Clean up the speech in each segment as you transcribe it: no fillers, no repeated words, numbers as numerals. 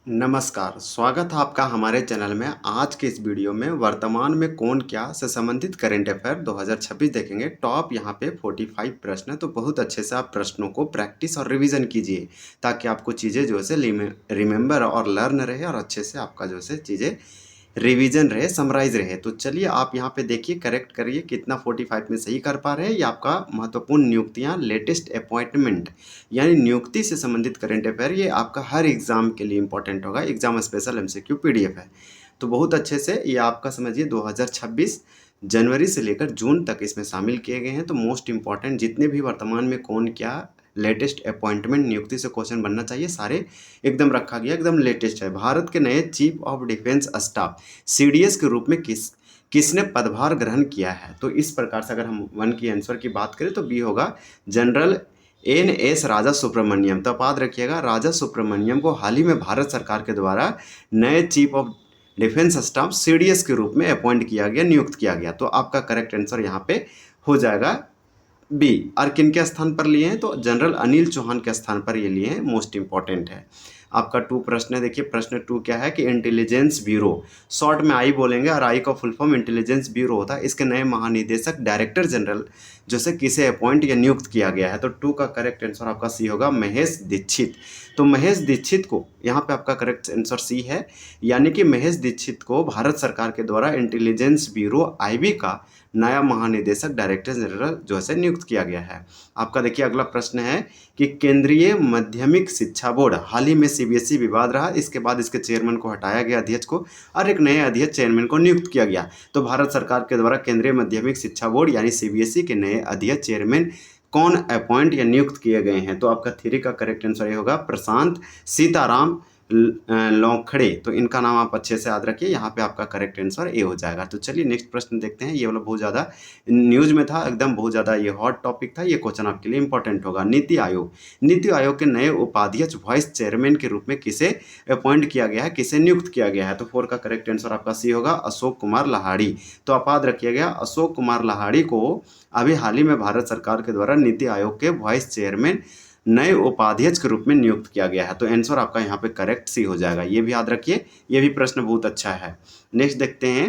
नमस्कार, स्वागत है आपका हमारे चैनल में। आज के इस वीडियो में वर्तमान में कौन क्या से संबंधित करंट अफेयर 2026 देखेंगे। टॉप यहाँ पे 45 प्रश्न है, तो बहुत अच्छे से आप प्रश्नों को प्रैक्टिस और रिवीजन कीजिए ताकि आपको चीज़ें जो है रिमेंबर और लर्न रहे और अच्छे से आपका जो है चीज़ें रिवीजन रहे, समराइज रहे। तो चलिए आप यहाँ पे देखिए, करेक्ट करिए कितना 45 में सही कर पा रहे हैं। ये आपका महत्वपूर्ण नियुक्तियाँ, लेटेस्ट अपॉइंटमेंट यानी नियुक्ति से संबंधित करंट अफेयर, ये आपका हर एग्जाम के लिए इंपॉर्टेंट होगा। एग्जाम स्पेशल एमसीक्यू पीडीएफ है, तो बहुत अच्छे से ये आपका समझिए 2026 जनवरी से लेकर जून तक इसमें शामिल किए गए हैं। तो मोस्ट इंपॉर्टेंट जितने भी वर्तमान में कौन क्या लेटेस्ट अपॉइंटमेंट नियुक्ति से क्वेश्चन बनना चाहिए, सारे एकदम रखा गया, एकदम लेटेस्ट है। भारत के नए chief of defence staff CDS के रूप में किसने पदभार ग्रहण किया है। तो इस प्रकार से अगर हम वन की आंसर की बात करें तो बी होगा, जनरल एन.एस. राजा सुब्रमण्यम। तो आप याद रखिएगा, राजा सुब्रमण्यम को हाल ही में भारत सरकार के द्वारा नए chief of defence staff CDS के रूप में अपॉइंट किया गया, नियुक्त किया गया। तो आपका करेक्ट आंसर यहाँ पे हो जाएगा बी। और किन के स्थान पर लिए हैं, तो जनरल अनिल चौहान के स्थान पर ये लिए हैं। मोस्ट इंपॉर्टेंट है। आपका 2 प्रश्न है, देखिए प्रश्न 2 क्या है कि इंटेलिजेंस ब्यूरो, शॉर्ट में आई बोलेंगे और आई का फुल फॉर्म इंटेलिजेंस ब्यूरो होता है। इसके नए महानिदेशक डायरेक्टर जनरल जो से किसे अपॉइंट या नियुक्त किया गया है। तो 2 का करेक्ट आंसर आपका सी होगा, महेश दीक्षित। तो महेश दीक्षित को यहाँ पे आपका करेक्ट आंसर सी है, यानी कि महेश दीक्षित को भारत सरकार के द्वारा इंटेलिजेंस ब्यूरो आईबी का नया महानिदेशक डायरेक्टर जनरल जो है नियुक्त किया गया है। आपका देखिए अगला प्रश्न है कि केंद्रीय माध्यमिक शिक्षा बोर्ड, हाल ही में सीबीएसई विवाद रहा, इसके बाद इसके चेयरमैन को हटाया गया, अध्यक्ष को, और एक नए अध्यक्ष चेयरमैन को नियुक्त किया गया। तो भारत सरकार के द्वारा केंद्रीय माध्यमिक शिक्षा बोर्ड यानी सीबीएसई के नए अध्यक्ष चेयरमैन कौन अपॉइंट या नियुक्त किए गए हैं। तो आपका 3 का करेक्ट आंसर ये होगा, प्रशांत सीताराम लौखड़े। तो इनका नाम आप अच्छे से याद रखिए, यहाँ पे आपका करेक्ट आंसर ए हो जाएगा। तो चलिए नेक्स्ट प्रश्न देखते हैं। ये वाला बहुत ज़्यादा न्यूज में था, एकदम बहुत ज़्यादा ये हॉट टॉपिक था। ये क्वेश्चन आपके लिए इंपॉर्टेंट होगा। नीति आयोग, नीति आयोग के नए उपाध्यक्ष वाइस चेयरमैन के रूप में किसे अपॉइंट किया गया है, किसे नियुक्त किया गया है। तो 4 का करेक्ट आंसर आपका सी होगा, अशोक कुमार लाहाड़ी। तो आप याद रखिएगा, अशोक कुमार लाहाड़ी को अभी हाल ही में भारत सरकार के द्वारा नीति आयोग के वाइस चेयरमैन नए उपाध्यक्ष के रूप में नियुक्त किया गया है। तो आंसर आपका यहाँ पे करेक्ट सी हो जाएगा। ये भी याद रखिए, ये भी प्रश्न बहुत अच्छा है। नेक्स्ट देखते हैं,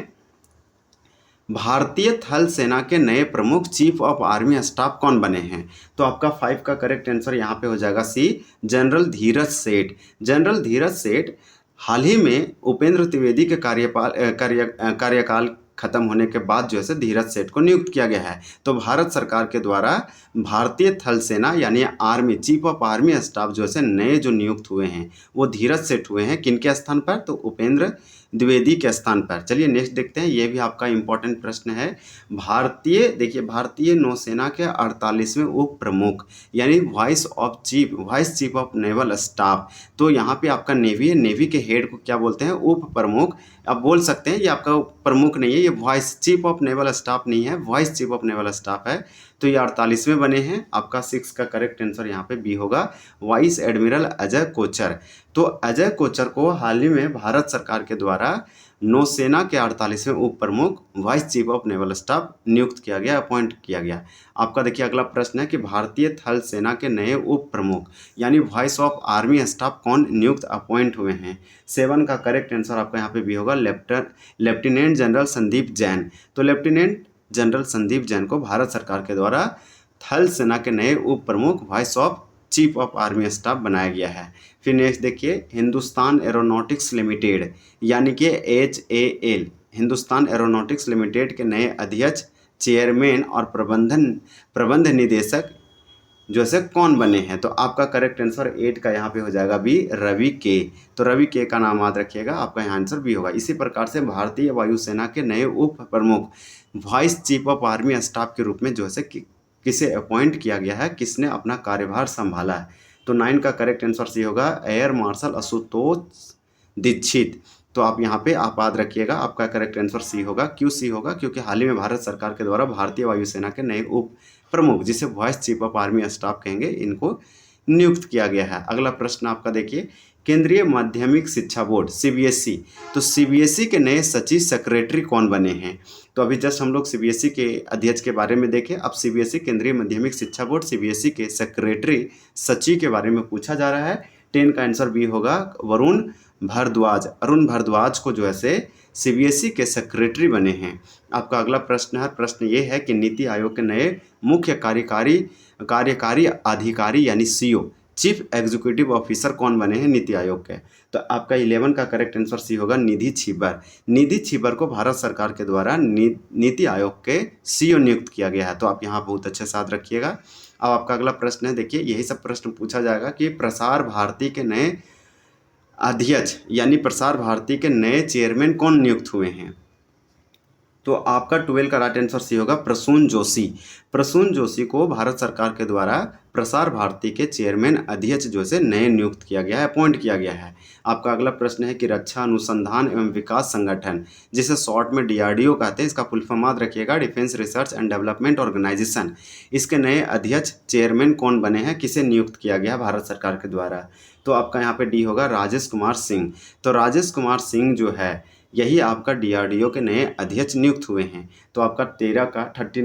भारतीय थल सेना के नए प्रमुख चीफ ऑफ आर्मी स्टाफ कौन बने हैं। तो आपका 5 का करेक्ट आंसर यहाँ पे हो जाएगा सी, जनरल धीरज सेठ। जनरल धीरज सेठ हाल ही में उपेंद्र त्रिवेदी के कार्यकाल खत्म होने के बाद जो है धीरज सेठ को नियुक्त किया गया है। तो भारत सरकार के द्वारा भारतीय थल सेना यानी army chief of army staff जो है नए जो नियुक्त हुए हैं वो धीरज सेठ हुए हैं। किनके स्थान पर, तो उपेंद्र द्विवेदी के स्थान पर। चलिए नेक्स्ट देखते हैं, ये भी आपका इंपॉर्टेंट प्रश्न है। भारतीय नौसेना के 48वें उप प्रमुख यानी vice chief of naval staff. तो यहाँ पे आपका नेवी है, नेवी के हेड को क्या बोलते हैं, उप प्रमुख। आप बोल सकते हैं ये आपका प्रमुख नहीं है, ये vice chief of naval staff नहीं है, vice chief of naval staff है। तो ये 48वें बने हैं। आपका 6 का करेक्ट आंसर यहाँ पे बी होगा, वाइस एडमिरल अजय कोचर। तो अजय कोचर को हाल ही में भारत सरकार के द्वारा नौसेना के 48वें उप प्रमुख vice chief of naval staff नियुक्त किया गया, अपॉइंट किया गया। आपका देखिए अगला प्रश्न है कि भारतीय थल सेना के नए उप प्रमुख यानी वाइस ऑफ आर्मी स्टाफ कौन नियुक्त अपॉइंट हुए हैं। 7 का करेक्ट आंसर आपका यहाँ पे भी होगा, लेफ्टिनेंट जनरल संदीप जैन। तो लेफ्टिनेंट जनरल संदीप जैन को भारत सरकार के द्वारा थल सेना के नए उप प्रमुख vice of chief of army staff बनाया गया है। फिर नेक्स्ट देखिए, हिंदुस्तान एरोनॉटिक्स लिमिटेड यानी कि HAL, हिंदुस्तान एरोनॉटिक्स लिमिटेड के नए अध्यक्ष चेयरमैन और प्रबंध निदेशक जो है कौन बने हैं। तो आपका करेक्ट आंसर 8 का यहाँ पे हो जाएगा बी, रवि के। तो रवि के का नाम याद रखिएगा, आपका यहाँ आंसर बी होगा। इसी प्रकार से भारतीय वायुसेना के नए उप प्रमुख vice chief of army staff के रूप में जो है किसे अपॉइंट किया गया है, किसने अपना कार्यभार संभाला है। तो 9 का करेक्ट आंसर सी होगा, एयर मार्शल आशुतोष दीक्षित। तो आप यहाँ पे आप याद रखिएगा, आपका करेक्ट आंसर सी होगा। क्यों सी होगा, क्योंकि हाल ही में भारत सरकार के द्वारा भारतीय वायुसेना के नए उप प्रमुख जिसे vice chief of army staff कहेंगे, इनको नियुक्त किया गया है। अगला प्रश्न आपका देखिए, केंद्रीय माध्यमिक शिक्षा बोर्ड सीबीएसई, तो सीबीएसई के नए सचिव सेक्रेटरी कौन बने हैं। तो अभी जस्ट हम लोग सीबीएसई के अध्यक्ष के बारे में देखें। अब सीबीएसई केंद्रीय माध्यमिक शिक्षा बोर्ड सीबीएसई के सेक्रेटरी सचिव के बारे में पूछा जा रहा है। 10 का आंसर बी होगा वरुण भारद्वाज। अरुण भारद्वाज को जो है से सीबीएसई के सेक्रेटरी बने हैं। आपका अगला प्रश्न है, प्रश्न ये है कि नीति आयोग के नए मुख्य कार्यकारी अधिकारी यानी सीईओ चीफ एग्जीक्यूटिव ऑफिसर कौन बने हैं नीति आयोग के? तो आपका 11 का करेक्ट आंसर सी होगा निधि छिब्बर। निधि छिब्बर को भारत सरकार के द्वारा नीति आयोग के सीईओ नियुक्त किया गया है। तो आप यहाँ बहुत अच्छे से याद रखिएगा। अब आपका अगला प्रश्न है, देखिए यही सब प्रश्न पूछा जाएगा कि प्रसार भारती के नए अध्यक्ष यानी प्रसार भारती के नए चेयरमैन कौन नियुक्त हुए हैं? तो आपका 12 का राइट आंसर सी होगा प्रसून जोशी। प्रसून जोशी को भारत सरकार के द्वारा प्रसार भारती के चेयरमैन अध्यक्ष जो से नए नियुक्त किया गया है, अपॉइंट किया गया है। आपका अगला प्रश्न है कि रक्षा अनुसंधान एवं विकास संगठन, जिसे शॉर्ट में डीआरडीओ कहते हैं, इसका फुल फॉर्म याद रखिएगा, Defence Research and Development Organisation. इसके नए अध्यक्ष चेयरमैन कौन बने हैं, किसे नियुक्त किया गया भारत सरकार के द्वारा? तो आपका यहाँ पे डी होगा राजेश कुमार सिंह। तो राजेश कुमार सिंह जो है यही आपका डीआरडीओ के नए अध्यक्ष नियुक्त हुए हैं। तो आपका 13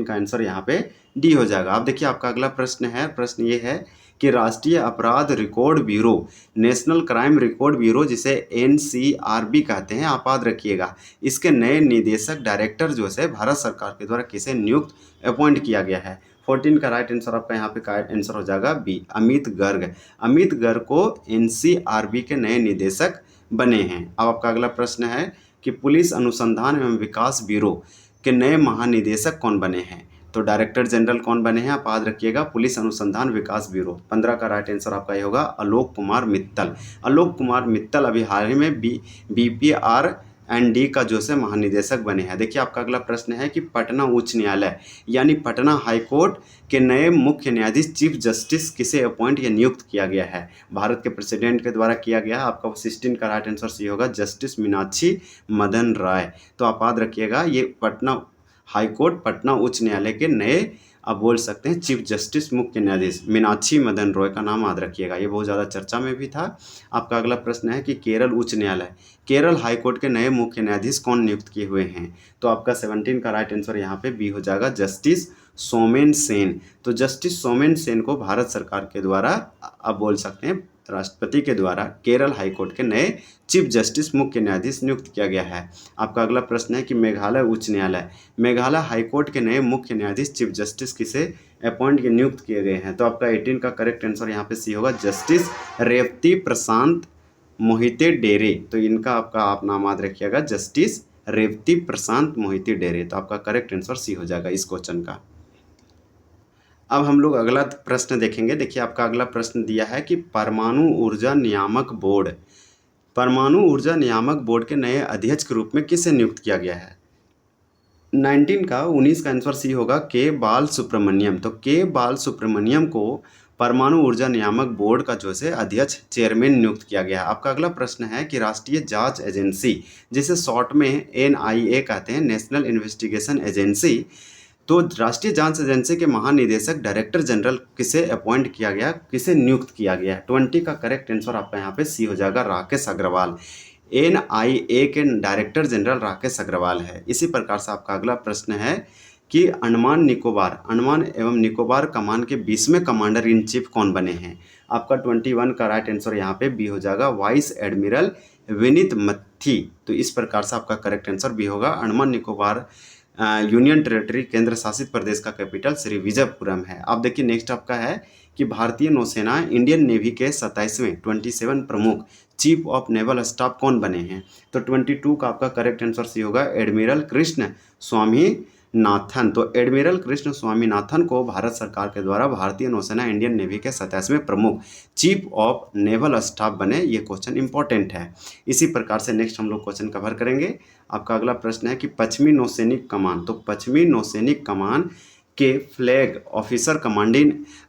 का आंसर यहाँ पे डी हो जाएगा। अब देखिए आपका अगला प्रश्न है, प्रश्न ये है कि राष्ट्रीय अपराध record bureau, national crime record bureau जिसे एनसीआरबी कहते हैं, आप याद रखिएगा, इसके नए निदेशक डायरेक्टर जो है भारत सरकार के द्वारा किसे नियुक्त अपॉइंट किया गया है? 14 का राइट आंसर आपका यहाँ पे आंसर हो जाएगा बी, अमित गर्ग। अमित गर्ग को एनसीआरबी के नए निदेशक बने हैं। अब आपका अगला प्रश्न है कि पुलिस अनुसंधान एवं विकास ब्यूरो के नए महानिदेशक कौन बने हैं? तो डायरेक्टर जनरल कौन बने हैं, आप याद रखिएगा, पुलिस अनुसंधान विकास ब्यूरो। 15 का राइट आंसर आपका ये होगा आलोक कुमार मित्तल। आलोक कुमार मित्तल अभी हाल ही में बीपीआर एंड डी का जो से महानिदेशक बने हैं। देखिए आपका अगला प्रश्न है कि पटना उच्च न्यायालय यानी पटना हाई कोर्ट के नए मुख्य न्यायाधीश चीफ जस्टिस किसे अपॉइंट या नियुक्त किया गया है? भारत के प्रेसिडेंट के द्वारा किया गया है। आपका 16 का राइट आंसर सी होगा जस्टिस मीनाक्षी मदन राय। तो आप याद रखिएगा, ये पटना हाई कोर्ट पटना उच्च न्यायालय के नए आप बोल सकते हैं चीफ जस्टिस मुख्य न्यायाधीश मीनाक्षी मदन रॉय का नाम याद रखिएगा, ये बहुत ज़्यादा चर्चा में भी था। आपका अगला प्रश्न है कि केरल उच्च न्यायालय, केरल हाई कोर्ट के नए मुख्य न्यायाधीश कौन नियुक्त किए हुए हैं? तो आपका 17 का राइट आंसर यहाँ पे बी हो जाएगा जस्टिस सोमेन सेन। तो जस्टिस सोमेन सेन को भारत सरकार के द्वारा आप बोल सकते हैं राष्ट्रपति के द्वारा केरल हाई कोर्ट के नए चीफ जस्टिस मुख्य न्यायाधीश नियुक्त किया गया है। आपका अगला प्रश्न है कि मेघालय उच्च न्यायालय, मेघालय हाई कोर्ट के नए मुख्य न्यायाधीश चीफ जस्टिस किसे अपॉइंट नियुक्त किए गए हैं? तो आपका 18 का करेक्ट आंसर यहाँ पे सी होगा जस्टिस रेवती प्रशांत मोहिते डेरे। तो इनका आपका आप नाम याद रखिएगा जस्टिस रेवती प्रशांत मोहिते डेरे। तो आपका करेक्ट आंसर सी हो जाएगा इस क्वेश्चन का। अब हम लोग अगला प्रश्न देखेंगे। देखिए आपका अगला प्रश्न दिया है कि परमाणु ऊर्जा नियामक बोर्ड, परमाणु ऊर्जा नियामक बोर्ड के नए अध्यक्ष के रूप में किसे नियुक्त किया गया है? 19 का आंसर सी होगा के बाल सुब्रमण्यम। तो के बाल सुब्रमण्यम को परमाणु ऊर्जा नियामक बोर्ड का जो है अध्यक्ष चेयरमैन नियुक्त किया गया है। आपका अगला प्रश्न है कि राष्ट्रीय जांच एजेंसी, जिसे शॉर्ट में एनआईए कहते हैं, नेशनल इन्वेस्टिगेशन एजेंसी, तो राष्ट्रीय जांच एजेंसी के महानिदेशक डायरेक्टर जनरल किसे अपॉइंट किया गया, किसे नियुक्त किया गया? 20 का करेक्ट आंसर आपका यहाँ पे सी हो जाएगा राकेश अग्रवाल। एनआईए के डायरेक्टर जनरल राकेश अग्रवाल है। इसी प्रकार से आपका अगला प्रश्न है कि अंडमान एवं निकोबार कमान के 20वें कमांडर इन चीफ कौन बने हैं? आपका 21 का राइट आंसर यहाँ पे बी हो जाएगा वाइस एडमिरल विनीत मथी। तो इस प्रकार से आपका करेक्ट आंसर बी होगा। अंडमान निकोबार यूनियन टेरिटरी केंद्र शासित प्रदेश का कैपिटल श्री विजयपुरम है। अब देखिए नेक्स्ट आपका है कि भारतीय नौसेना इंडियन नेवी के 27 प्रमुख चीफ ऑफ नेवल स्टाफ कौन बने हैं? तो 22 का आपका करेक्ट आंसर सी होगा एडमिरल कृष्ण स्वामीनाथन। तो एडमिरल कृष्ण स्वामीनाथन को भारत सरकार के द्वारा भारतीय नौसेना इंडियन नेवी के 27वें प्रमुख चीफ ऑफ नेवल स्टाफ बने। ये क्वेश्चन इंपॉर्टेंट है। इसी प्रकार से नेक्स्ट हम लोग क्वेश्चन कवर करेंगे। आपका अगला प्रश्न है कि पश्चिमी नौसैनिक कमान, तो पश्चिमी नौसैनिक कमान के flag officer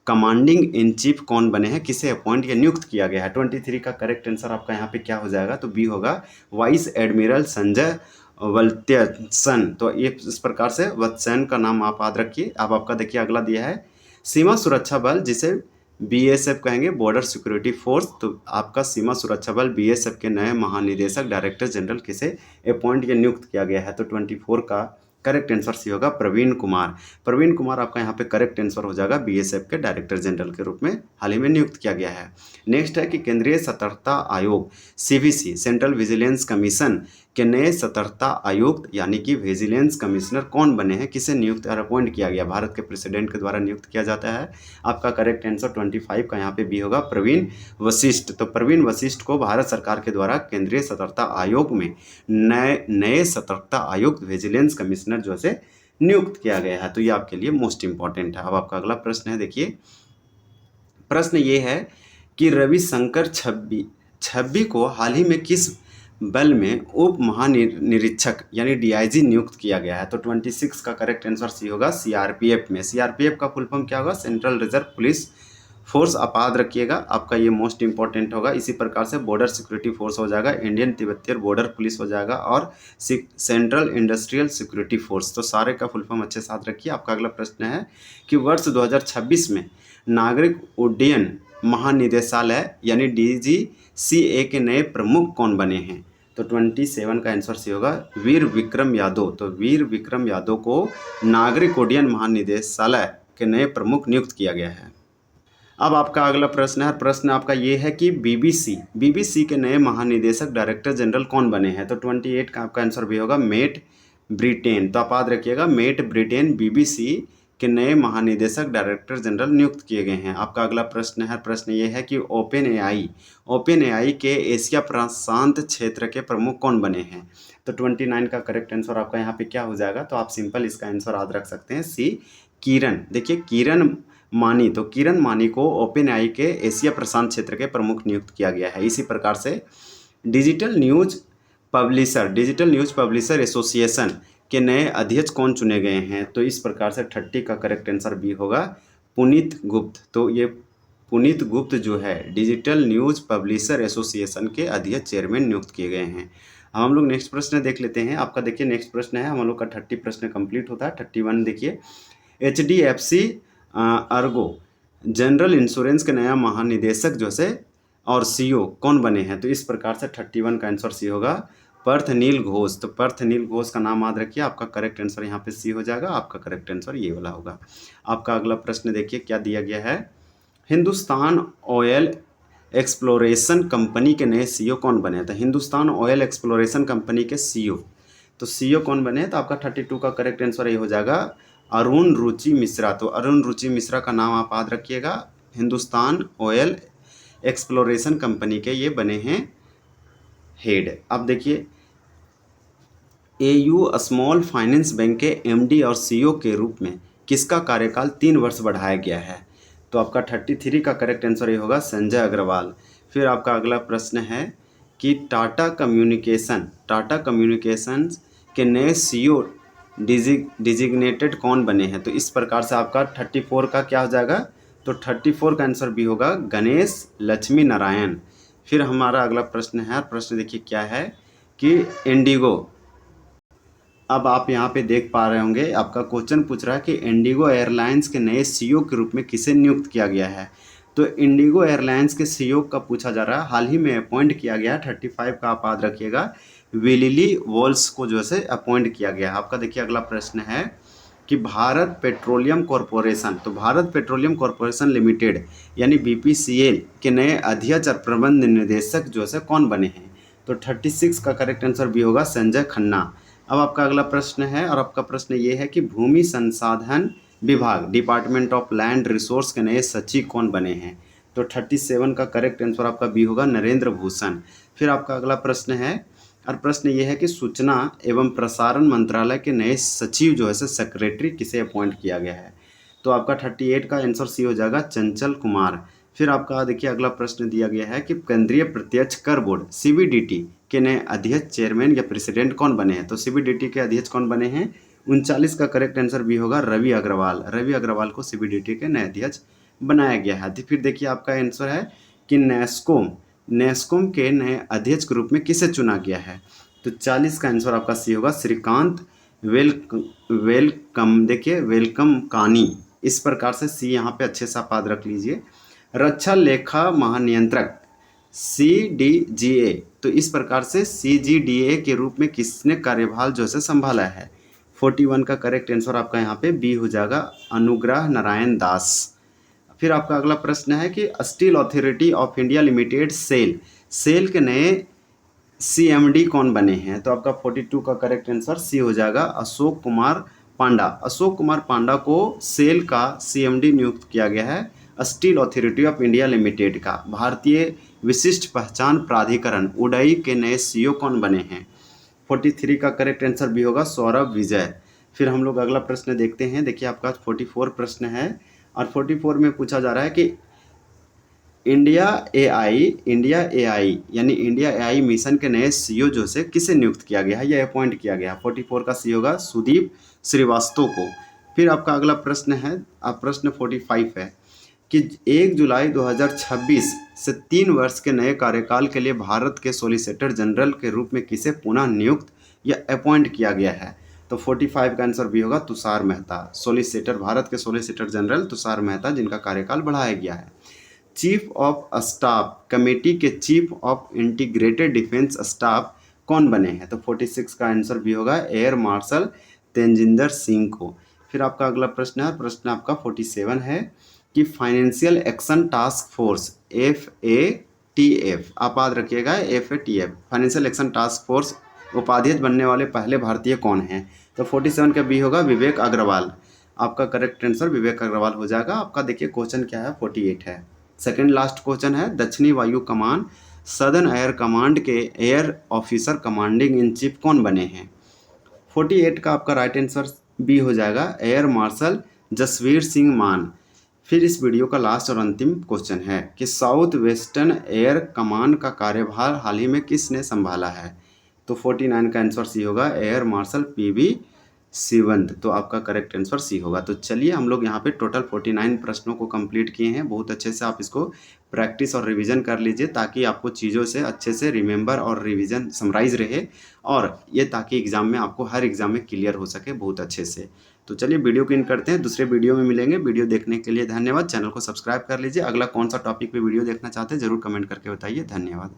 commanding in chief कौन बने हैं, किसे अपॉइंट या नियुक्त किया गया है? 23 का करेक्ट आंसर आपका यहाँ पे क्या हो जाएगा? तो बी होगा वाइस एडमिरल संजय वत्सन। तो ये इस प्रकार से वत्सन का नाम आप याद रखिए। अब आपका देखिए अगला दिया है सीमा सुरक्षा बल, जिसे बीएसएफ कहेंगे, बॉर्डर सिक्योरिटी फोर्स। तो आपका सीमा सुरक्षा बल बीएसएफ के नए महानिदेशक डायरेक्टर जनरल किसे अपॉइंट या नियुक्त किया गया है? तो 24 का करेक्ट आंसर सी होगा प्रवीण कुमार। प्रवीण कुमार आपका यहाँ पे करेक्ट आंसर हो जाएगा, बीएसएफ के डायरेक्टर जनरल के रूप में हाल ही में नियुक्त किया गया है। नेक्स्ट है कि केंद्रीय सतर्कता आयोग सीवीसी सेंट्रल विजिलेंस कमीशन के नए सतर्कता आयुक्त यानी कि विजिलेंस कमिश्नर कौन बने हैं, किसे नियुक्त और अपॉइंट किया गया, भारत के प्रेसिडेंट के द्वारा नियुक्त किया जाता है। आपका करेक्ट आंसर 25 का यहाँ पे बी होगा प्रवीण वशिष्ठ। तो प्रवीण वशिष्ठ को भारत सरकार के द्वारा केंद्रीय सतर्कता आयोग में नए सतर्कता आयुक्त विजिलेंस कमिश्नर जो है नियुक्त किया गया है। तो ये आपके लिए मोस्ट इंपॉर्टेंट है। अब आपका अगला प्रश्न है, देखिए प्रश्न ये है कि रविशंकर छब्बी को हाल ही में किस बल में उप महानिरीक्षक यानी डीआईजी नियुक्त किया गया है। तो 26 का करेक्ट आंसर सी होगा सीआरपीएफ में। सीआरपीएफ का फुल फॉर्म क्या होगा, सेंट्रल रिजर्व पुलिस फोर्स। आप याद रखिएगा, आपका ये मोस्ट इंपॉर्टेंट होगा। इसी प्रकार से बॉर्डर सिक्योरिटी फोर्स हो जाएगा, इंडियन तिब्बतियन बॉर्डर पुलिस हो जाएगा और सेंट्रल इंडस्ट्रियल सिक्योरिटी फोर्स। तो सारे का फुल फॉर्म अच्छे साथ रखिए। आपका अगला प्रश्न है कि वर्ष 2026 में नागरिक उड्डयन महानिदेशालय यानी डीजीसीए के नए प्रमुख कौन बने हैं। तो 27 का आंसर सी होगा वीर विक्रम यादव। तो वीर विक्रम यादव को नागरिक उड्डयन महानिदेशालय के नए प्रमुख नियुक्त किया गया है। अब आपका अगला प्रश्न है, प्रश्न आपका ये है कि बीबीसी के नए महानिदेशक डायरेक्टर जनरल कौन बने हैं। तो 28 का आपका आंसर भी होगा मेट ब्रिटेन। तो आप याद रखिएगा मेट ब्रिटेन बीबीसी के नए महानिदेशक डायरेक्टर जनरल नियुक्त किए गए हैं। आपका अगला प्रश्न है, प्रश्न ये है कि ओपन एआई के एशिया प्रशांत क्षेत्र के प्रमुख कौन बने हैं। तो 29 का करेक्ट आंसर आपका यहाँ पे क्या हो जाएगा, तो आप सिंपल इसका आंसर याद रख सकते हैं सी किरण। देखिए किरण मानी, तो किरण मानी को ओपन एआई के एशिया प्रशांत क्षेत्र के प्रमुख नियुक्त किया गया है। इसी प्रकार से डिजिटल न्यूज पब्लिशर एसोसिएशन के नए अध्यक्ष कौन चुने गए हैं। तो इस प्रकार से 30 का करेक्ट आंसर बी होगा पुनीत गुप्त। तो ये पुनीत गुप्त जो है डिजिटल न्यूज पब्लिशर एसोसिएशन के अध्यक्ष चेयरमैन नियुक्त किए गए हैं। अब हम लोग नेक्स्ट प्रश्न देख लेते हैं। आपका देखिए नेक्स्ट प्रश्न है, हम लोग का 30 प्रश्न कंप्लीट होता है। 31 देखिए HDFC अर्गो जनरल इंश्योरेंस के नया महानिदेशक जो है और सीईओ कौन बने हैं। तो इस प्रकार से 31 का आंसर सी होगा पार्थनील घोष। तो पार्थनील घोष का नाम याद रखिए। आपका करेक्ट आंसर यहाँ पे सी हो जाएगा। आपका करेक्ट आंसर ये वाला होगा। आपका अगला प्रश्न देखिए क्या दिया गया है, हिंदुस्तान ऑयल एक्सप्लोरेशन कंपनी के नए सीईओ कौन बने। तो हिंदुस्तान ऑयल एक्सप्लोरेशन कंपनी के सीईओ, तो सीईओ कौन बने, तो आपका 32 का करेक्ट आंसर ये हो जाएगा अरुण रुचि मिश्रा। तो अरुण रुचि मिश्रा का नाम आप याद रखिएगा। हिंदुस्तान ऑयल एक्सप्लोरेशन कंपनी के ये बने हैं हेड। अब देखिए एयू स्मॉल फाइनेंस बैंक के एमडी और सीईओ के रूप में किसका कार्यकाल 3 वर्ष बढ़ाया गया है। तो आपका 33 का करेक्ट आंसर ये होगा संजय अग्रवाल। फिर आपका अगला प्रश्न है कि टाटा कम्युनिकेशंस के नए सीईओ डिजिग्नेटेड कौन बने हैं। तो इस प्रकार से आपका 34 का क्या हो जाएगा, तो 34 का आंसर भी होगा गणेश लक्ष्मी नारायण। फिर हमारा अगला प्रश्न है, प्रश्न देखिए क्या है कि इंडिगो, अब आप यहाँ पे देख पा रहे होंगे आपका क्वेश्चन पूछ रहा है कि इंडिगो एयरलाइंस के नए सीईओ के रूप में किसे नियुक्त किया गया है। तो इंडिगो एयरलाइंस के सीईओ का पूछा जा रहा है, हाल ही में अपॉइंट किया गया है। 35 का आप याद रखिएगा विलिली वॉल्स को जो है अपॉइंट किया गया है। आपका देखिए अगला प्रश्न है कि भारत पेट्रोलियम कॉरपोरेशन, तो भारत पेट्रोलियम कॉरपोरेशन लिमिटेड यानी बीपीसीएल के नए अध्यक्ष और प्रबंध निदेशक जो है कौन बने हैं। तो 36 का करेक्ट आंसर भी होगा संजय खन्ना। अब आपका अगला प्रश्न है और आपका प्रश्न ये है कि भूमि संसाधन विभाग डिपार्टमेंट ऑफ लैंड रिसोर्स के नए सचिव कौन बने हैं। तो 37 का करेक्ट आंसर आपका बी होगा नरेंद्र भूषण। फिर आपका अगला प्रश्न है और प्रश्न ये है कि सूचना एवं प्रसारण मंत्रालय के नए सचिव जो है सेक्रेटरी किसे अपॉइंट किया गया है। तो आपका 38 का आंसर सी हो जाएगा चंचल कुमार। फिर आपका देखिए अगला प्रश्न दिया गया है कि केंद्रीय प्रत्यक्ष कर बोर्ड सीबीडीटी के नए अध्यक्ष चेयरमैन या प्रेसिडेंट कौन बने हैं। तो सीबीडीटी के अध्यक्ष कौन बने हैं, 39 का करेक्ट आंसर भी होगा रवि अग्रवाल। रवि अग्रवाल को सीबीडीटी के नए अध्यक्ष बनाया गया है। फिर देखिए आपका आंसर है कि नेस्कोम के नए अध्यक्ष के रूप में किसे चुना गया है। तो 40 का आंसर आपका सी होगा श्रीकांत वेलकम। देखिए वेलकम कानी। इस प्रकार से सी यहाँ पे अच्छे से आप याद रख लीजिए। रक्षा लेखा महानियंत्रक CDGA, तो इस प्रकार से CGDA के रूप में किसने कार्यभार जो है संभाला है। 41 का करेक्ट आंसर आपका यहाँ पे बी हो जाएगा, अनुग्रह नारायण दास। फिर आपका अगला प्रश्न है कि Steel Authority of India Limited SAIL के नए CMD कौन बने हैं? तो आपका 42 का करेक्ट आंसर सी हो जाएगा, अशोक कुमार पांडा। अशोक कुमार पांडा को सेल का CMD नियुक्त किया गया है, steel Authority of India limited का। भारतीय विशिष्ट पहचान प्राधिकरण उडई के नए CEO कौन बने हैं? 43 का करेक्ट आंसर भी होगा, सौरभ विजय। फिर हम लोग अगला प्रश्न देखते हैं। देखिए आपका 44 प्रश्न है और 44 में पूछा जा रहा है कि इंडिया AI यानी इंडिया AI मिशन के नए CEO जो से किसे नियुक्त किया गया है या अपॉइंट किया गया? 44 का सी होगा सुदीप श्रीवास्तव को। फिर आपका अगला प्रश्न है, प्रश्न 45 है कि 1 जुलाई 2026 से 3 वर्ष के नए कार्यकाल के लिए भारत के सॉलिसिटर जनरल के रूप में किसे पुनः नियुक्त या अपॉइंट किया गया है? तो 45 का आंसर भी होगा तुषार मेहता। सॉलिसिटर, भारत के सॉलिसिटर जनरल तुषार मेहता, जिनका कार्यकाल बढ़ाया गया है। चीफ ऑफ स्टाफ कमेटी के chief of integrated defence staff कौन बने हैं? तो 46 का आंसर भी होगा एयर मार्शल तेजिंदर सिंह को। फिर आपका अगला प्रश्न है, प्रश्न आपका 47 है कि financial action task force FATF, आप याद रखिएगा FATF, financial action task force उपाध्यक्ष बनने वाले पहले भारतीय कौन हैं? तो 47 का बी होगा विवेक अग्रवाल। आपका करेक्ट आंसर विवेक अग्रवाल हो जाएगा। आपका देखिए क्वेश्चन क्या है, 48 है, सेकंड लास्ट क्वेश्चन है, दक्षिणी वायु कमान सदर्न एयर कमांड के air officer commanding in chief कौन बने हैं? 48 का आपका राइट आंसर बी हो जाएगा, एयर मार्शल जसवीर सिंह मान। फिर इस वीडियो का लास्ट और अंतिम क्वेश्चन है कि साउथ वेस्टर्न एयर कमान का कार्यभार हाल ही में किसने संभाला है? तो 49 का आंसर सी होगा, एयर मार्शल PV सिवंत। तो आपका करेक्ट आंसर सी होगा। तो चलिए हम लोग यहाँ पे टोटल 49 प्रश्नों को कंप्लीट किए हैं। बहुत अच्छे से आप इसको प्रैक्टिस और रिवीजन कर लीजिए ताकि आपको चीज़ों से अच्छे से रिमेंबर और रिवीजन समराइज रहे, और ये ताकि एग्जाम में आपको हर एग्जाम में क्लियर हो सके बहुत अच्छे से। तो चलिए वीडियो को इन करते हैं, दूसरे वीडियो में मिलेंगे। वीडियो देखने के लिए धन्यवाद। चैनल को सब्सक्राइब कर लीजिए। अगला कौन सा टॉपिक पे वीडियो देखना चाहते हैं ज़रूर कमेंट करके बताइए। धन्यवाद।